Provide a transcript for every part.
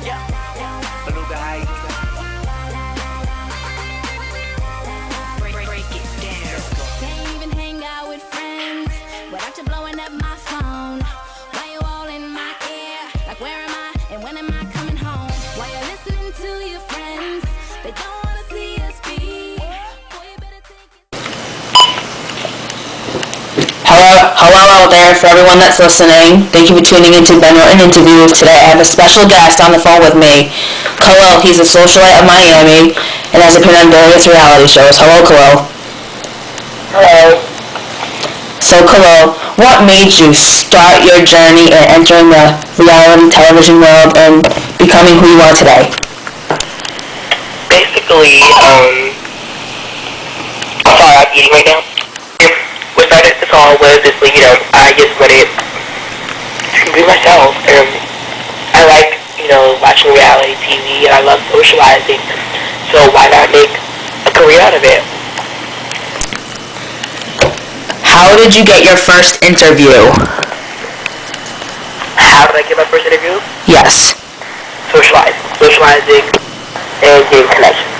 Beluga Heights. Break it down. Can't even hang out with friends without you blowing up my phone. Why you all in my ear? Like where am I and when am I coming home? While you're listening to your friends, they don't wanna see us be. Boy, you better take it. Hello out there for everyone that's listening. Thank you for tuning into Ben Norton Interviews. Today I have a special guest on the phone with me, Khalil. He's a socialite of Miami and has appeared on various reality shows. Hello, Khalil. Hello. So, Khalil, what made you start your journey in entering the reality television world and becoming who you are today? Basically, I'm sorry, I'm eating right now. What started this all was just, I just wanted to be myself, and I like, watching reality TV, and I love socializing, so why not make a career out of it? How did you get your first interview? How did I get my first interview? Yes. Socializing, and getting connections.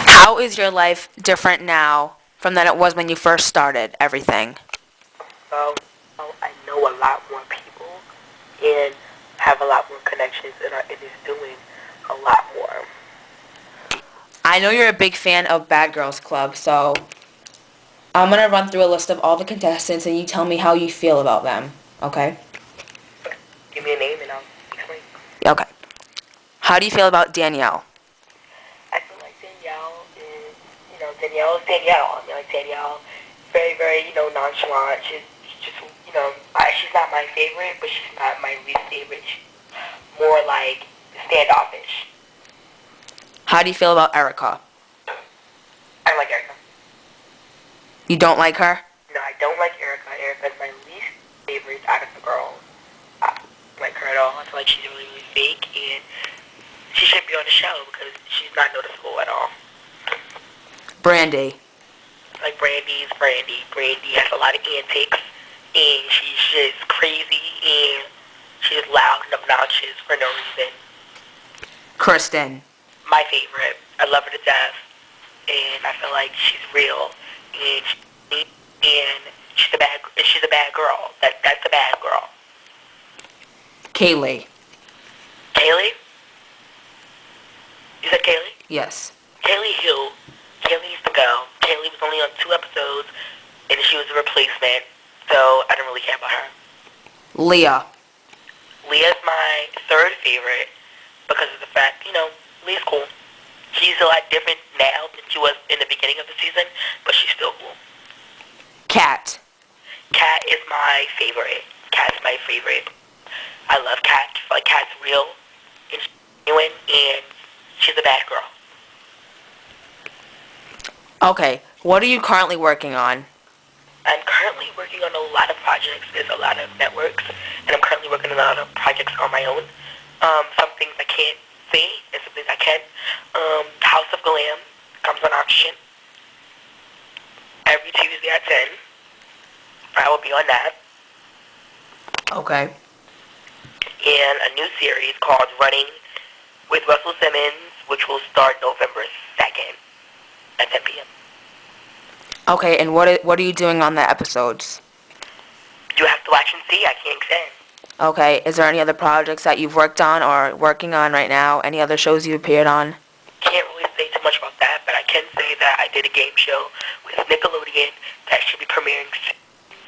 How is your life different now from than it was when you first started everything? Well, I know a lot more people and have a lot more connections and it is doing a lot more. I know you're a big fan of Bad Girls Club, so I'm going to run through a list of all the contestants and you tell me how you feel about them, okay? Give me a name and I'll explain. Okay. How do you feel about Danielle? I feel like Danielle is, Danielle is Danielle. I mean, like Danielle, very, very, nonchalant. She's just, she's not my favorite, but she's not my least favorite. She's more like standoffish. How do you feel about Erica? I like Erica. You don't like her? No, I don't like Erica. Erica's my least favorite out of the girls. I don't like her at all. I feel like she's really, really fake, and she shouldn't be on the show because she's not noticeable at all. Brandy. Like Brandy's Brandy. Brandy has a lot of antics, and she's just crazy, and she's loud and obnoxious for no reason. Kristen. My favorite. I love her to death, and I feel like she's real, and she's a bad girl. That's a bad girl. Kaylee. Kaylee? You said Kaylee? Yes. Kaylee who? Kaylee used to go. Kaylee was only on 2 episodes, and she was a replacement, so I didn't really care about her. Leah. Leah's my third favorite because of the fact, Leah's cool. She's a lot different now than she was in the beginning of the season, but she's still cool. Kat. Kat is my favorite. Kat's my favorite. I love Kat. I feel like Kat's real and genuine, and she's a bad girl. Okay. What are you currently working on? I'm currently working on a lot of projects. There's a lot of networks, and I'm currently working on a lot of projects on my own. Some things I can't say, and some things I can. House of Glam comes on auction every Tuesday at 10. I will be on that. Okay. And a new series called Running with Russell Simmons, which will start November 2nd at 10 p.m. Okay, and what are you doing on the episodes? You have to watch and see. I can't say. Okay, is there any other projects that you've worked on or working on right now? Any other shows you appeared on? Can't really say too much about that, but I can say that I did a game show with Nickelodeon that should be premiering soon.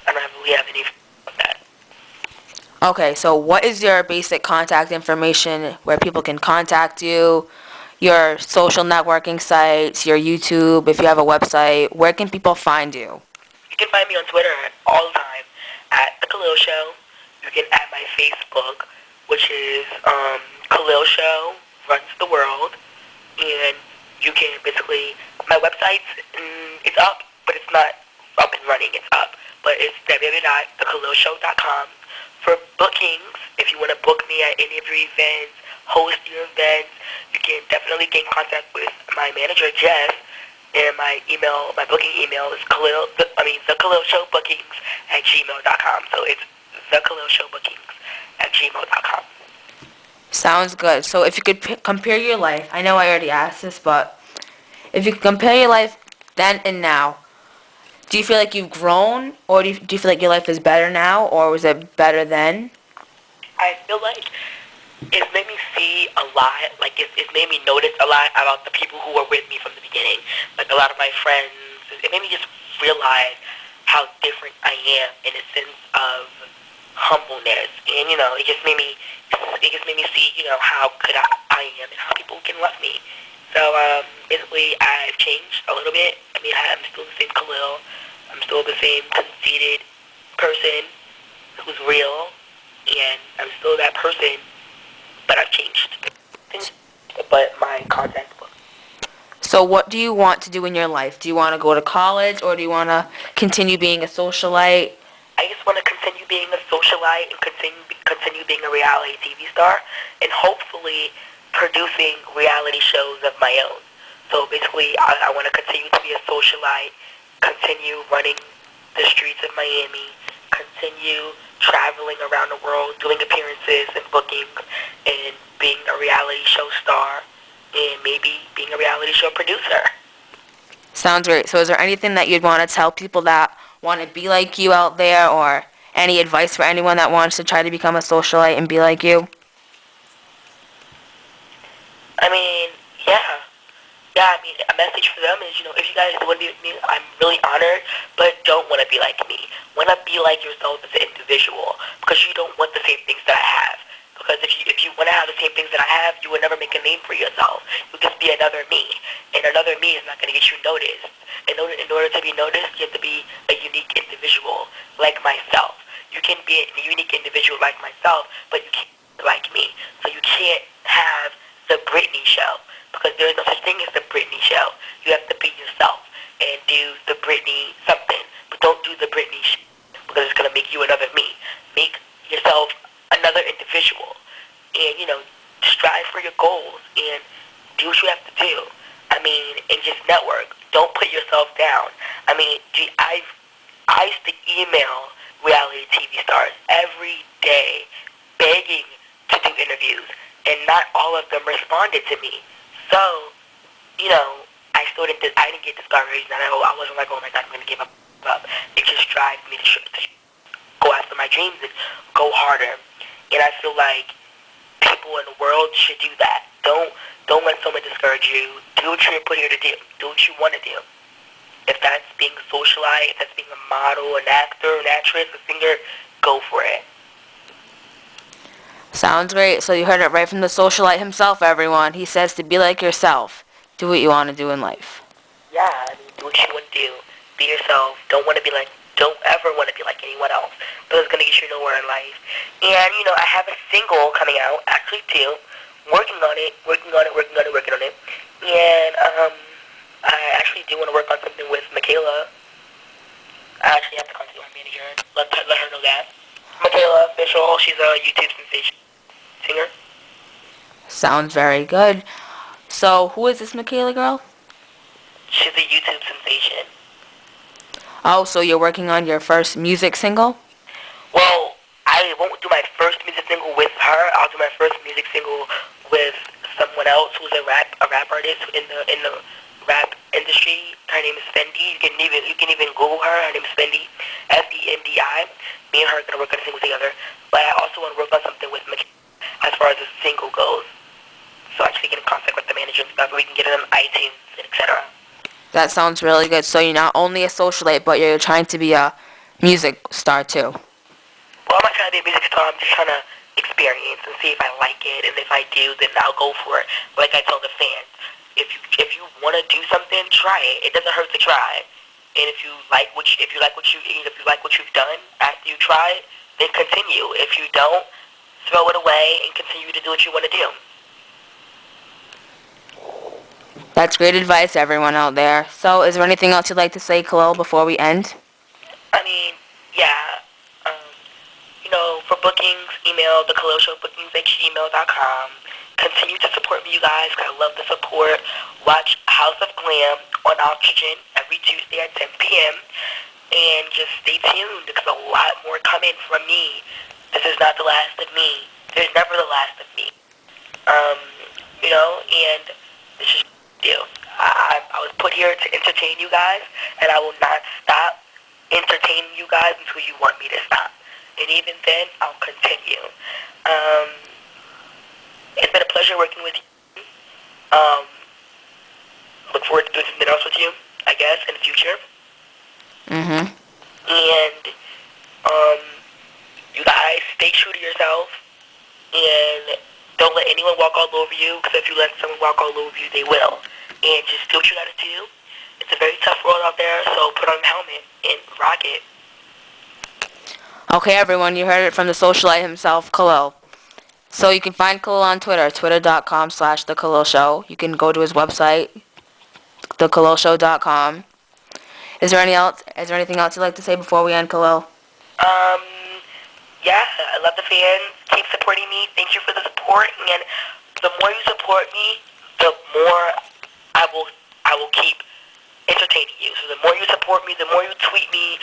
I don't really have any about that. Okay, so what is your basic contact information where people can contact you? Your social networking sites, your YouTube, if you have a website, where can people find you? You can find me on Twitter all the time at TheKhalilShow. You can add my Facebook, which is Khalil Show Runs the World, and you can basically, my website, it's up, but it's not up and running, it's up, but it's www.TheKhalilShow.com. For bookings, if you want to book me at any of your events, host your events, you can definitely get in contact with my manager, Jeff, and my booking email is TheKhalilShowBookings@gmail.com. So it's TheKhalilShowBookings@gmail.com. Sounds good. So if you could compare your life, I know I already asked this, but if you could compare your life then and now, do you feel like you've grown, or do you feel like your life is better now, or was it better then? I feel like it's made me see a lot. Like it's made me notice a lot about the people who were with me from the beginning. Like a lot of my friends. It made me just realize how different I am in a sense of humbleness, and it just made me see how good I am and how people can love me. So basically, I've changed a little bit. I mean, I'm still the same Khalil. I'm still the same conceited person who's real, and I'm still that person, but I've changed. But my contact book. So what do you want to do in your life? Do you want to go to college, or do you want to continue being a socialite? I just want to continue being a socialite and continue being a reality TV star, and hopefully producing reality shows of my own. So basically, I want to continue to be a socialite, continue running the streets of Miami, continue traveling around the world, doing appearances and bookings, and being a reality show star, and maybe being a reality show producer. Sounds great. So is there anything that you'd want to tell people that want to be like you out there, or any advice for anyone that wants to try to become a socialite and be like you? I mean, yeah. Yeah, I mean, a message for them is, if you guys want to be with me, I'm really honored, but don't want to be like me. Want to be like yourself as an individual, because you don't want the same things that I have. Because if you want to have the same things that I have, you will never make a name for yourself. You'll just be another me, and another me is not going to get you noticed. In order to be noticed, you have to be a unique individual like myself. You can be a unique individual like myself, but you can't be like me. So you can't have the Britney show, because there is no such thing as the Britney show. You have to be yourself and do the Britney something, but don't do the Britney because it's going to make you another me. Make yourself another individual, and strive for your goals and do what you have to do. I mean, and just network. Don't put yourself down. I mean, I used to email reality TV stars every day, begging to do interviews, and not all of them responded to me. So, I didn't get discouraged, and I wasn't like, oh my God, I'm gonna give up. It just drives me to go after my dreams and go harder. And I feel like people in the world should do that. Don't let someone discourage you. Do what you're put here to do. Do what you want to do. If that's being a socialite, if that's being a model, an actor, an actress, a singer, go for it. Sounds great. So you heard it right from the socialite himself, everyone. He says to be like yourself. Do what you want to do in life. Yeah, I mean, do what you want to do. Be yourself. Don't ever want to be like anyone else. But it's going to get you nowhere in life. And, I have a single coming out, actually two. Working on it. And, I actually do want to work on something with Michaela. I actually have to contact my manager and let her know that. Michaela Official, she's a YouTube sensation singer. Sounds very good. So who is this Michaela girl? She's a YouTube sensation. Oh, so you're working on your first music single? Well, I won't do my first music single with her. I'll do my first music single with someone else who's a rap artist in the rap industry. Her name is Fendi. You can even Google her. Her name is Fendi, Fendi. Me and her are gonna work on a single together. But I also want to work on something with Michaela as far as the single goes. So actually get in contact with the manager and stuff. We can get it on iTunes, etc. That sounds really good. So you're not only a socialite, but you're trying to be a music star too. Well, I'm not trying to be a music star. I'm just trying to experience and see if I like it. And if I do, then I'll go for it. Like I tell the fans, if you want to do something, try it. It doesn't hurt to try. And if you like what you've done after you try it, then continue. If you don't, throw it away and continue to do what you want to do. That's great advice, everyone out there. So is there anything else you'd like to say, Khalil, before we end? I mean, yeah. For bookings, email TheKhalilShow bookings@gmail.com. Continue to support me, you guys, because I love the support. Watch House of Glam on Oxygen every Tuesday at 10 p.m. And just stay tuned, because a lot more coming from me. This is not the last of me. There's never the last of me. and I will not stop entertaining you guys until you want me to stop. And even then, I'll continue. It's been a pleasure working with you. Look forward to doing something else with you, I guess, in the future. Mm-hmm. And, you guys, stay true to yourself, and don't let anyone walk all over you, because if you let someone walk all over you, they will. And just do what you gotta do. It's a very tough world out there, so put on a helmet and rock it. Okay, everyone, you heard it from the socialite himself, Khalil. So you can find Khalil on Twitter, twitter.com/TheKhalilShow. You can go to his website, TheKhalilShow.com. Is there anything else you'd like to say before we end, Khalil? Yeah, I love the fans. Keep supporting me. Thank you for the support, and the more you support me, the more I will keep entertaining you. So the more you support me, the more you tweet me,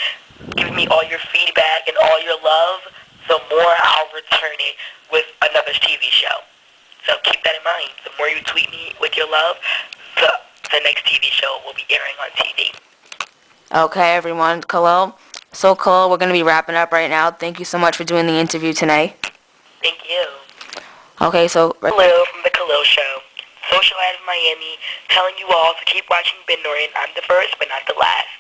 giving me all your feedback and all your love, the more I'll return it with another TV show. So keep that in mind. The more you tweet me with your love, the next TV show will be airing on TV. Okay, everyone, Khalil. So, Khalil, we're going to be wrapping up right now. Thank you so much for doing the interview tonight. Thank you. Okay, so... Hello from The Khalil Show. Socialite of Miami, telling you all to keep watching Ben Norton. I'm the first, but not the last.